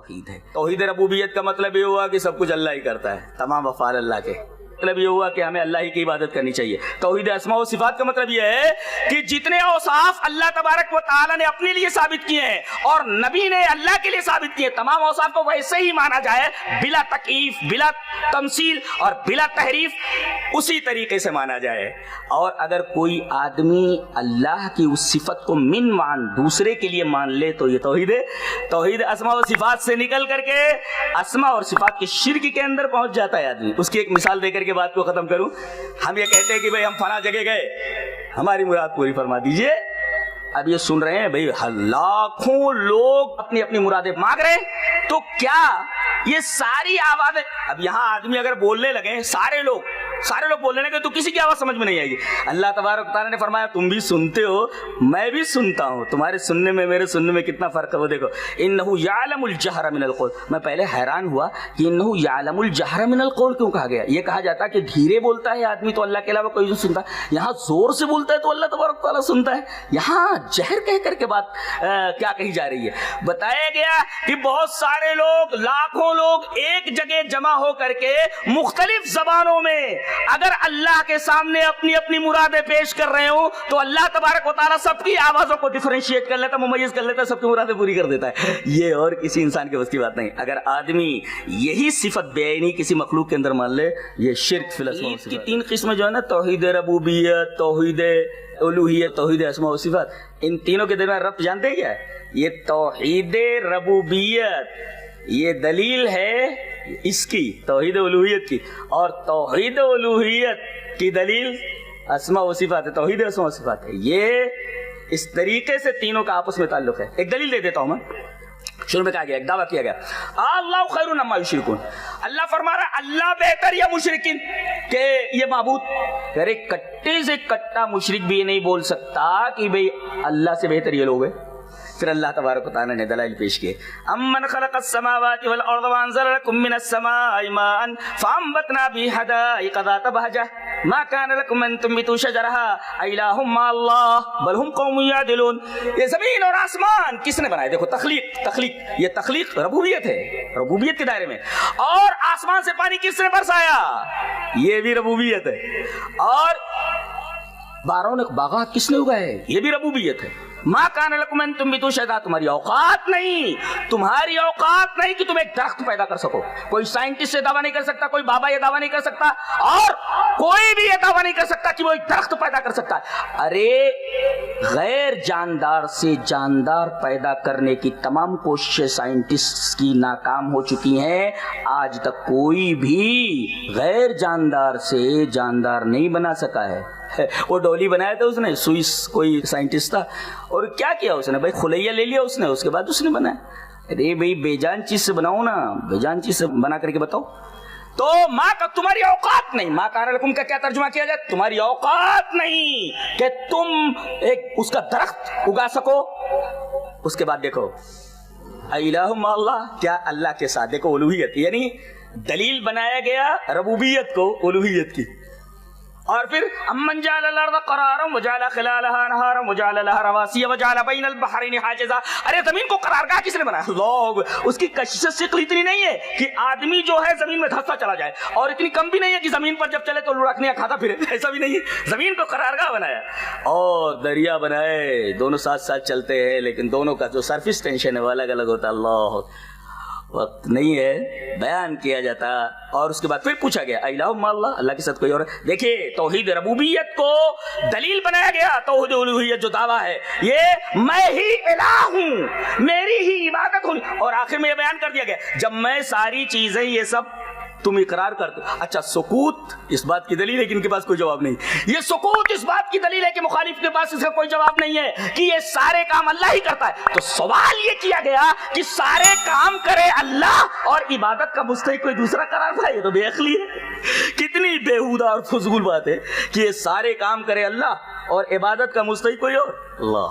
توحید ہے. توحید ربوبیت کا مطلب یہ ہوا کہ سب کچھ اللہ ہی کرتا ہے, تمام افعال اللہ کے. مطلب یہ ہوا کہ ہمیں اللہ ہی کی عبادت کرنی چاہیے. توحید اسماء و صفات کا مطلب یہ ہے کہ جتنے اوصاف اللہ تبارک و تعالی نے اپنے لیے ثابت کیے ہیں اور نبی نے اللہ کے لیے ثابت کیے, تمام اوصاف کو ویسے ہی مانا جائے, بلا تکییف, بلا تمثیل اور بلا تحریف, اسی طریقے سے مانا جائے. اور اگر کوئی آدمی اللہ کی اس صفت کو من مان دوسرے کے لیے مان لے تو یہ توحید ہے. توحید اسماء و صفات سے نکل کر کے اسماء اور صفات کے شرک کے اندر پہنچ جاتا ہے آدمی. اس کی ایک مثال دے کر کے بات کو ختم کروں. ہم یہ کہتے ہیں کہ بھئی ہم فلاں جگہ گئے, ہماری مراد پوری فرما دیجئے. اب یہ سن رہے ہیں بھئی لاکھوں لوگ اپنی اپنی مرادیں مانگ رہے ہیں, تو کیا یہ ساری آوازیں, اب یہاں آدمی اگر بولنے لگے سارے لوگ بولنے لگے تو کسی کی آواز سمجھ میں نہیں آئے گی. اللہ تبارک و تعالیٰ نے فرمایا تم بھی سنتے ہو, میں بھی سنتا ہوں, تمہارے سننے میں میرے سننے میں کتنا فرق ہے وہ دیکھو. انہ یعلم الجہر من القول, میں پہلے حیران ہوا کہ انہ یعلم الجہر من القول کیوں کہا گیا. یہ کہا جاتا ہے کہ دھیرے بولتا ہے آدمی تو اللہ کے علاوہ کوئی نہیں سنتا, یہاں زور سے بولتا ہے تو اللہ تبارک و تعالیٰ سنتا ہے. یہاں جہر کہہ کر کے بات کیا کہی جا رہی ہے. بتایا گیا کہ بہت سارے لوگ, لاکھوں لوگ ایک جگہ جمع ہو کر کے مختلف زبانوں میں اگر اللہ کے سامنے اپنی اپنی مرادیں پیش کر رہے ہوں تو اللہ تبارک و تعالیٰ سب کی آوازوں کو ڈیفرینشیٹ کر لیتا, ممیز کر لیتا, سب کی مرادیں پوری کر دیتا ہے. یہ اور کسی انسان کے بس کی بات نہیں. اگر آدمی یہی صفت بے عینی کسی مخلوق کے اندر مان لے, یہ شرک فی الاسماء و صفات کی تین قسمیں جو ہے نا, توحید ربوبیت, توحید الوہیت, توحید اسماء و صفات, ان تینوں کے درمیان ربط جانتے ہیں کیا ہے؟ یہ توحید ربوبیت یہ دلیل ہے اس کی توحید الوہیت کی, اور توحید الوہیت کی دلیل اسماء و صفات ہے, توحید اسماء و صفات ہے. یہ اس طریقے سے تینوں کا آپس میں تعلق ہے. ایک دلیل دے دیتا ہوں میں. شروع میں کہا گیا, ایک دعویٰ کیا گیا, اللہ خیر عما یشرکون, اللہ فرما رہا اللہ بہتر یا مشرکین کہ یہ معبود. ارے کٹے سے کٹا مشرک بھی یہ نہیں بول سکتا کہ بھئی اللہ سے بہتر یہ لوگ ہیں. پھر اللہ تبارک و تعالی نے دلائل پیش کیے. امن خلق السماوات والارض وانزل لكم من السماء ماء فانبتنا به حدائق ذات بهجة ما كان لكم ان تنبتوا شجرها اإله مع الله بل هم قوم يعدلون. یہ زمین اور آسمان کس نے بنائے؟ دیکھو تخلیق یہ تخلیق ربوبیت ہے, ربوبیت کے دائرے میں. اور آسمان سے پانی کس نے برسایا؟ یہ بھی ربوبیت ہے. اور باغات کس نے اگائے؟ یہ بھی ربوبیت ہے. ما کان لکم ان تنبتوا شجرہ, تمہاری اوقات نہیں کہ تم ایک درخت پیدا کر سکو. کوئی سائنٹسٹ یہ دعویٰ نہیں کر سکتا, کوئی بابا یہ دعویٰ نہیں کر سکتا, اور کوئی بھی یہ دعویٰ نہیں کر سکتا کہ وہ ایک درخت پیدا کر سکتا ہے. ارے غیر جاندار سے جاندار پیدا کرنے کی تمام کوششیں سائنٹسٹ کی ناکام ہو چکی ہیں. آج تک کوئی بھی غیر جاندار سے جاندار نہیں بنا سکا ہے. وہ ڈولی بنایا تھا اس نے, سوئس کوئی سائنٹسٹ تھا, اور کیا کیا اس نے بھائی, خلیہ لے لیا اس نے, اس کے بعد اس نے بنایا. ارے بھائی بے جان چیز سے بناؤ نا, بے جان چیز سے بنا کر کے بتاؤ. تو ماں کا تمہاری اوقات نہیں, ماں کان لکم کا کیا ترجمہ کیا جائے؟ تمہاری اوقات نہیں کہ تم ایک اس کا درخت اگا سکو. اس کے بعد دیکھو الہ مع اللہ, کیا اللہ کے ساتھ, دیکھو الوہیت, یعنی دلیل بنایا گیا ربوبیت کو الوہیت کی. اور پھر امن جعل الارض قرارا وجعل خلالها انہارا وجعل لها رواسي وجعل بین البحرین حاجزا. ارے زمین کو قرارگاہ کس نے بنایا؟ لوگ. اس کی کشش ثقل اتنی نہیں ہے کہ آدمی جو ہے زمین میں دھستا چلا جائے, اور اتنی کم بھی نہیں ہے کہ زمین پر جب چلے تو لڑکنے یا کھاتا پھرے, ایسا بھی نہیں ہے. زمین کو قرارگاہ بنایا, اور دریا بنائے, دونوں ساتھ ساتھ چلتے ہیں, لیکن دونوں کا جو سرفیس ٹینشن ہے وہ الگ الگ ہوتا ہے. اللہ وقت نہیں ہے بیان کیا جاتا. اور اس کے بعد پھر پوچھا گیا الہ مع اللہ, اللہ کے ساتھ کوئی اور ہے؟ دیکھیے توحید ربوبیت کو دلیل بنایا گیا. توحید الوہیت جو دعویٰ ہے یہ میں ہی الہ ہوں, میری ہی عبادت ہوں. اور آخر میں یہ بیان کر دیا گیا جب میں ساری چیزیں یہ سب تم اقرار کرتے. اچھا سکوت اس بات کی دلیل ہے کہ ان کے پاس کوئی جواب نہیں. یہ سکوت اس بات کی دلیل ہے کہ مخالف کے پاس اس کا کوئی جواب نہیں ہے کہ یہ سارے کام اللہ ہی کرتا ہے. تو سوال یہ کیا گیا کہ سارے کام کرے اللہ اور عبادت کا مستحق کوئی دوسرا قرار تھا؟ یہ تو بے عقلی ہے. کتنی بےہودہ اور فضول بات ہے کہ یہ سارے کام کرے اللہ اور عبادت کا مستحق کوئی اور. اللہ